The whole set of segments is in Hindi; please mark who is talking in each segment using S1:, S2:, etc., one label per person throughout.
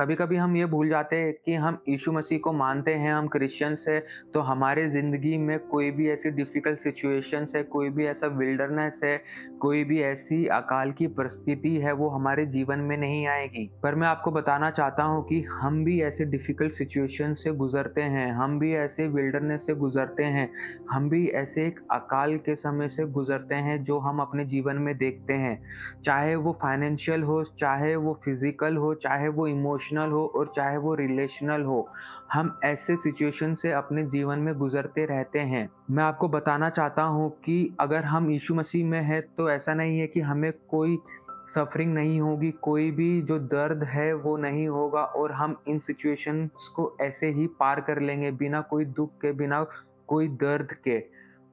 S1: कभी कभी हम ये भूल जाते हैं कि हम यीशु मसीह को मानते हैं, हम क्रिश्चियंस है। तो हमारे ज़िंदगी में कोई भी ऐसी डिफ़िकल्ट सिचुएशंस है, कोई भी ऐसा विल्डरनेस है, कोई भी ऐसी अकाल की परिस्थिति है, वो हमारे जीवन में नहीं आएगी। पर मैं आपको बताना चाहता हूँ कि हम भी ऐसे डिफ़िकल्ट सिचुएशन से गुज़रते हैं, हम भी ऐसे विल्डरनेस से गुज़रते हैं, हम भी ऐसे एक अकाल के समय से गुज़रते हैं जो हम अपने जीवन में देखते हैं। चाहे वो फाइनेंशियल हो, चाहे वो फिज़िकल हो, चाहे वो इमोशनल हो और चाहे वो रिलेशनल हो, हम ऐसे सिचुएशन से अपने जीवन में गुज़रते रहते हैं। मैं आपको बताना चाहता हूँ कि अगर हम यीशु मसीह में हैं, तो ऐसा नहीं है कि हमें कोई सफ़रिंग नहीं होगी, कोई भी जो दर्द है वो नहीं होगा और हम इन सिचुएशंस को ऐसे ही पार कर लेंगे बिना कोई दुःख के, बिना कोई दर्द के।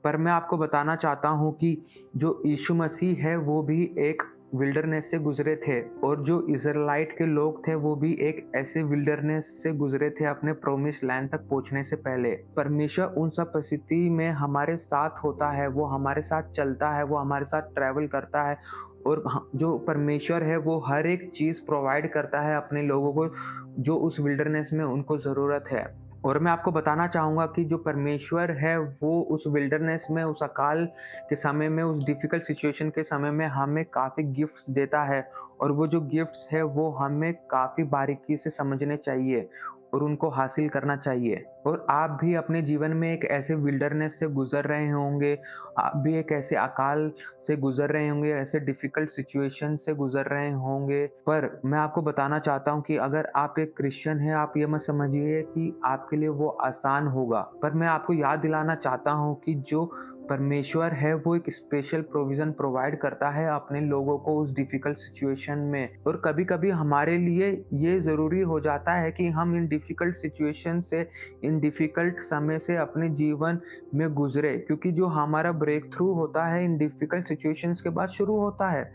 S1: पर मैं आपको बताना चाहता हूँ कि जो यीशु मसीह है वो भी एक विल्डरनेस से गुजरे थे और जो इज़राइट के लोग थे वो भी एक ऐसे विल्डरनेस से गुजरे थे अपने प्रोमिस लैंड तक पहुंचने से पहले। परमेश्वर उन सब परिस्थिति में हमारे साथ होता है, वो हमारे साथ चलता है, वो हमारे साथ ट्रैवल करता है और जो परमेश्वर है वो हर एक चीज़ प्रोवाइड करता है अपने लोगों को जो उस विल्डरनेस में उनको ज़रूरत है। और मैं आपको बताना चाहूँगा कि जो परमेश्वर है वो उस विल्डरनेस में, उस अकाल के समय में, उस डिफ़िकल्ट सिचुएशन के समय में हमें काफ़ी गिफ्ट्स देता है और वो जो गिफ्ट्स है वो हमें काफ़ी बारीकी से समझने चाहिए और उनको हासिल करना चाहिए। और आप भी अपने जीवन में एक ऐसे विल्डरनेस से गुज़र रहे होंगे, आप भी एक ऐसे अकाल से गुज़र रहे होंगे, ऐसे डिफ़िकल्ट सिचुएशन से गुज़र रहे होंगे। पर मैं आपको बताना चाहता हूँ कि अगर आप एक क्रिश्चियन हैं, आप ये मत समझिए कि आपके लिए वो आसान होगा। पर मैं आपको याद दिलाना चाहता हूँ कि जो परमेश्वर है वो एक स्पेशल प्रोविज़न प्रोवाइड करता है अपने लोगों को उस डिफ़िकल्ट सिचुएशन में। और कभी-कभी हमारे लिए ये ज़रूरी हो जाता है कि हम इन डिफ़िकल्ट सिचुएशन से, इन डिफ़िकल्ट समय से अपने जीवन में गुज़रे, क्योंकि जो हमारा ब्रेक थ्रू होता है इन डिफ़िकल्ट सिचुएशंस के बाद शुरू होता है।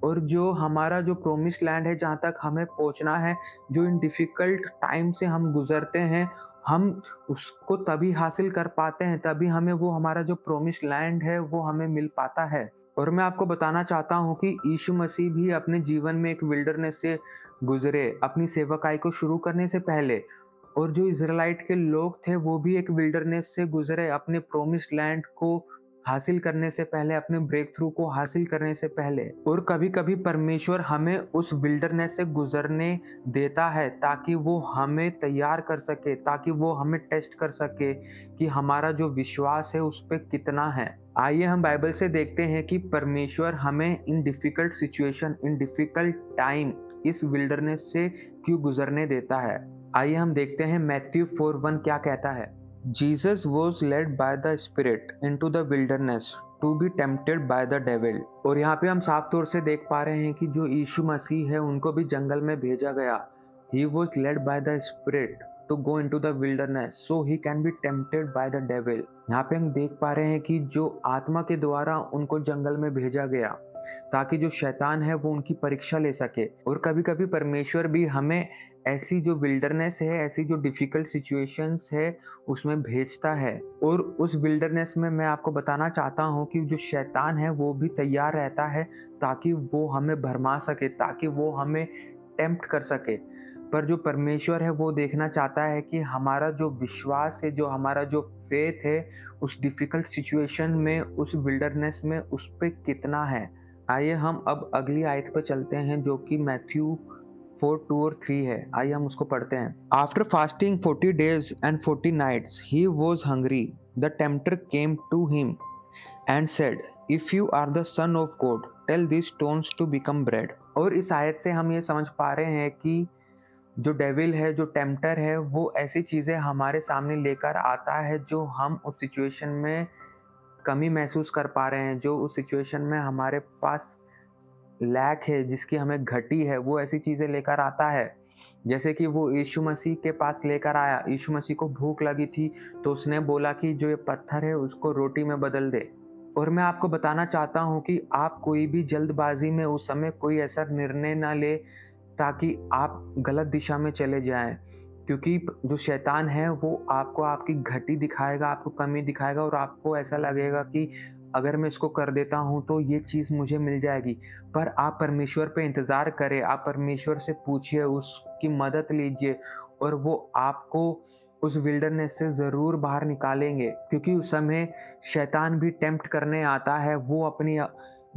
S1: और जो हमारा जो प्रोमिस्ड लैंड है जहाँ तक हमें पहुँचना है, जो इन डिफ़िकल्ट टाइम से हम गुज़रते हैं, हम उसको तभी हासिल कर पाते हैं, तभी हमें वो हमारा जो प्रोमिस्ड लैंड है वो हमें मिल पाता है। और मैं आपको बताना चाहता हूँ कि यीशु मसीह भी अपने जीवन में एक विल्डरनेस से गुज़रे, अपनी सेवकाई को शुरू करने से पहले। और जो इज़राइट के लोग थे वो भी एक विल्डरनेस से गुज़रे अपने प्रोमिस्ड लैंड को हासिल करने से पहले, अपने ब्रेक थ्रू को हासिल करने से पहले। और कभी-कभी परमेश्वर हमें उस विल्डरनेस से गुज़रने देता है ताकि वो हमें तैयार कर सके, ताकि वो हमें टेस्ट कर सके कि हमारा जो विश्वास है उस पे कितना है। आइए हम बाइबल से देखते हैं कि परमेश्वर हमें इन डिफ़िकल्ट सिचुएशन, इन डिफ़िकल्ट टाइम इस विल्डरनेस से क्यों गुज़रने देता है। आइए हम देखते हैं मैथ्यू 4:1 क्या कहता है। Jesus was led by the Spirit into the wilderness to be tempted by the devil। और यहाँ पे हम साफ तौर से देख पा रहे हैं कि जो यीशु मसीह है उनको भी जंगल में भेजा गया। He was led by the Spirit to go into the wilderness so he can be tempted by the devil। यहाँ पे हम देख पा रहे हैं कि जो आत्मा के द्वारा उनको जंगल में भेजा गया ताकि जो शैतान है वो उनकी परीक्षा ले सके। और कभी-कभी परमेश्वर भी हमें ऐसी जो विल्डरनेस है, ऐसी जो डिफ़िकल्ट सिचुएशंस है उसमें भेजता है। और उस विल्डरनेस में मैं आपको बताना चाहता हूँ कि जो शैतान है वो भी तैयार रहता है ताकि वो हमें भरमा सके, ताकि वो हमें टेम्प्ट कर सके। पर जो परमेश्वर है वो देखना चाहता है कि हमारा जो विश्वास है, जो हमारा जो फ़ेथ है उस डिफ़िकल्ट सिचुएशन में, उस विल्डरनेस में उस पे कितना है। आइए हम अब अगली आयत पे चलते हैं जो कि मैथ्यू 4:2 और 3 है। आइए हम उसको पढ़ते हैं। After fasting 40 days and 40 nights he was hungry। The tempter came to him and said, if you are the son of God, tell these stones to become bread। और इस आयत से हम ये समझ पा रहे हैं कि जो डेविल है, जो टेम्पटर है, वो ऐसी चीज़ें हमारे सामने लेकर आता है जो हम उस सिचुएशन में कमी महसूस कर पा रहे हैं, जो उस सिचुएशन में हमारे पास लैक है, जिसकी हमें घटी है, वो ऐसी चीज़ें लेकर आता है। जैसे कि वो यीशु मसीह के पास लेकर आया, यीशु मसीह को भूख लगी थी, तो उसने बोला कि जो ये पत्थर है उसको रोटी में बदल दे। और मैं आपको बताना चाहता हूँ कि आप कोई भी जल्दबाज़ी में उस समय कोई ऐसा निर्णय ना लें ताकि आप गलत दिशा में चले जाएँ। क्योंकि जो शैतान है वो आपको आपकी घटी दिखाएगा, आपको कमी दिखाएगा और आपको ऐसा लगेगा कि अगर मैं इसको कर देता हूँ तो ये चीज़ मुझे मिल जाएगी। पर आप परमेश्वर पे इंतज़ार करें, आप परमेश्वर से पूछिए, उसकी मदद लीजिए और वो आपको उस विल्डरनेस से ज़रूर बाहर निकालेंगे। क्योंकि उस समय शैतान भी टेम्प्ट करने आता है, वो अपनी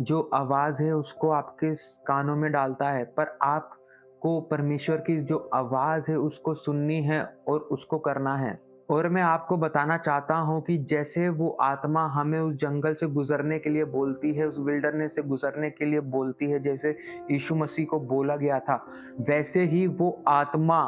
S1: जो आवाज़ है उसको आपके कानों में डालता है, पर आपको परमेश्वर की जो आवाज़ है उसको सुननी है और उसको करना है। और मैं आपको बताना चाहता हूँ कि जैसे वो आत्मा हमें उस जंगल से गुज़रने के लिए बोलती है, उस विल्डरनेस से गुज़रने के लिए बोलती है, जैसे यीशु मसीह को बोला गया था, वैसे ही वो आत्मा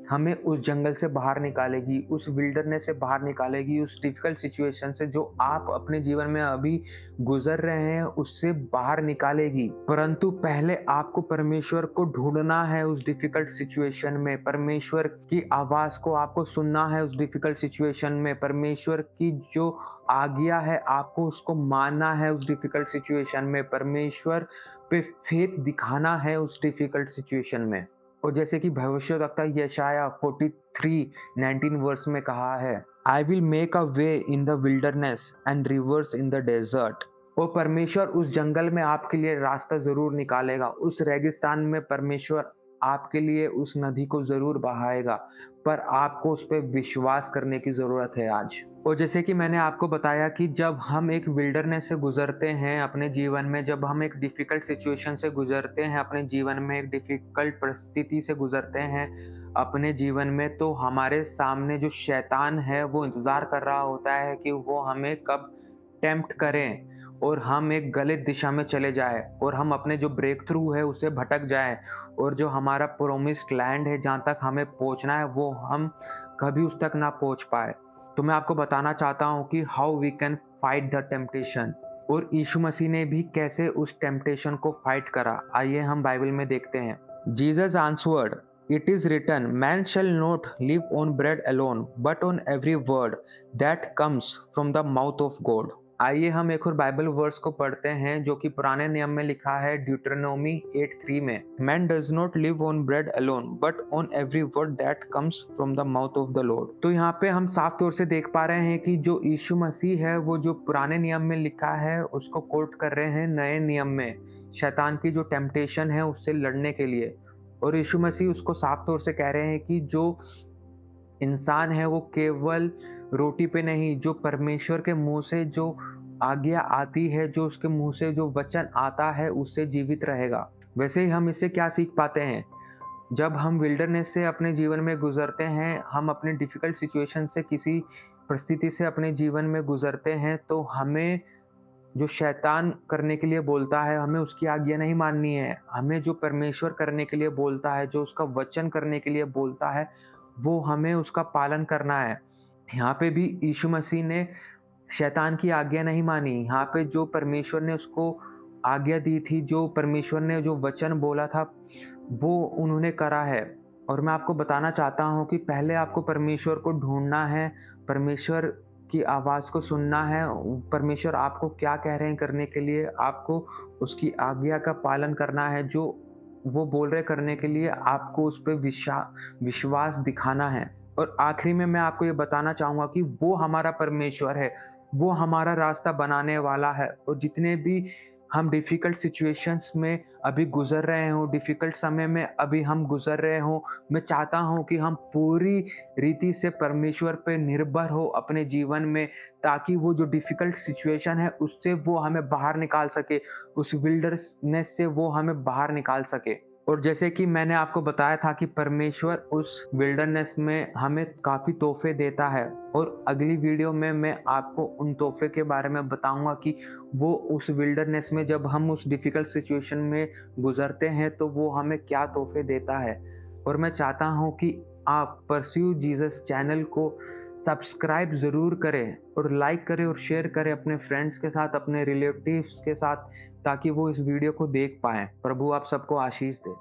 S1: हमें उस जंगल से बाहर निकालेगी, उस विल्डरनेस से बाहर निकालेगी, उस डिफ़िकल्ट सिचुएशन से जो आप अपने जीवन में अभी गुज़र रहे हैं, उससे बाहर निकालेगी। परंतु पहले आपको परमेश्वर को ढूँढना है उस डिफ़िकल्ट सिचुएशन में, परमेश्वर की आवाज़ को आपको सुनना है उस डिफ़िकल्ट सिचुएशन में, परमेश्वर की जो आज्ञा है आपको उसको मानना है उस डिफ़िकल्ट सिचुएशन में, परमेश्वर पे फ़ेथ दिखाना है उस डिफ़िकल्ट सिचुएशन में। और जैसे कि भविष्यवक्ता यशायाह 43:19 वर्स में कहा है, I will make a way in the wilderness and rivers in the desert. और परमेश्वर उस जंगल में आपके लिए रास्ता जरूर निकालेगा, उस रेगिस्तान में परमेश्वर आपके लिए उस नदी को जरूर बहाएगा, पर आपको उस पर विश्वास करने की जरूरत है आज। और जैसे कि मैंने आपको बताया कि जब हम एक विल्डरनेस से गुजरते हैं अपने जीवन में, जब हम एक डिफिकल्ट सिचुएशन से गुजरते हैं अपने जीवन में, एक डिफिकल्ट परिस्थिति से गुजरते हैं अपने जीवन में, तो हमारे सामने जो शैतान है वो इंतजार कर रहा होता है कि वो हमें कब टेम्प्ट करें और हम एक गलत दिशा में चले जाएँ और हम अपने जो ब्रेक थ्रू है उससे भटक जाएँ, और जो हमारा प्रोमिस्ड लैंड है जहाँ तक हमें पहुँचना है वो हम कभी उस तक ना पहुँच पाए। तो मैं आपको बताना चाहता हूँ कि how we can fight the temptation, और यीशु मसीह ने भी कैसे उस टेम्पटेशन को फाइट करा। आइए हम बाइबल में देखते हैं। Jesus answered, it is written, man shall not live on bread alone but on every word that comes from the mouth of God. आइए हम एक और बाइबल वर्स को पढ़ते हैं जो कि पुराने नियम में लिखा है ड्यूटरनोमी 8:3 में, man does not live on bread alone but on every word that comes from the mouth of the Lord. तो यहाँ पे हम साफ तौर से देख पा रहे हैं कि जो यीशु मसीह है वो जो पुराने नियम में लिखा है उसको कोट कर रहे हैं नए नियम में, शैतान की जो टेम्पटेशन है उससे लड़ने के लिए। और यीशु मसीह उसको साफ तौर से कह रहे हैं कि जो इंसान है वो केवल रोटी पे नहीं, जो परमेश्वर के मुंह से जो आज्ञा आती है, जो उसके मुंह से जो वचन आता है उससे जीवित रहेगा। वैसे ही हम इससे क्या सीख पाते हैं, जब हम विल्डरनेस से अपने जीवन में गुजरते हैं, हम अपने डिफिकल्ट सिचुएशन से, किसी परिस्थिति से अपने जीवन में गुजरते हैं, तो हमें जो शैतान करने के लिए बोलता है हमें उसकी आज्ञा नहीं माननी है। हमें जो परमेश्वर करने के लिए बोलता है, जो उसका वचन करने के लिए बोलता है, वो हमें उसका पालन करना है। यहाँ पे भी यीशु मसीह ने शैतान की आज्ञा नहीं मानी। यहाँ पे जो परमेश्वर ने उसको आज्ञा दी थी, जो परमेश्वर ने जो वचन बोला था, वो उन्होंने करा है। और मैं आपको बताना चाहता हूँ कि पहले आपको परमेश्वर को ढूँढना है, परमेश्वर की आवाज़ को सुनना है। परमेश्वर आपको क्या कह रहे हैं करने के लिए, आपको उसकी आज्ञा का पालन करना है। जो वो बोल रहे करने के लिए आपको उस पे विश्वास दिखाना है। और आखिरी में मैं आपको ये बताना चाहूँगा कि वो हमारा परमेश्वर है, वो हमारा रास्ता बनाने वाला है। और जितने भी हम डिफ़िकल्ट सिचुएशंस में अभी गुज़र रहे हों, डिफ़िकल्ट समय में अभी हम गुज़र रहे हों, मैं चाहता हूँ कि हम पूरी रीति से परमेश्वर पे निर्भर हो अपने जीवन में, ताकि वो जो डिफ़िकल्ट सिचुएशन है उससे वो हमें बाहर निकाल सके, उस विल्डरनेस से वो हमें बाहर निकाल सके। और जैसे कि मैंने आपको बताया था कि परमेश्वर उस विल्डरनेस में हमें काफ़ी तोहफ़े देता है, और अगली वीडियो में मैं आपको उन तोहफ़े के बारे में बताऊँगा कि वो उस विल्डरनेस में जब हम उस डिफ़िकल्ट सिचुएशन में गुज़रते हैं तो वो हमें क्या तोहफ़े देता है। और मैं चाहता हूँ कि आप परस्यू जीसस चैनल को सब्सक्राइब ज़रूर करें और लाइक करें और शेयर करें अपने फ्रेंड्स के साथ, अपने रिलेटिव्स के साथ, ताकि वो इस वीडियो को देख पाएँ। प्रभु आप सबको आशीष दे।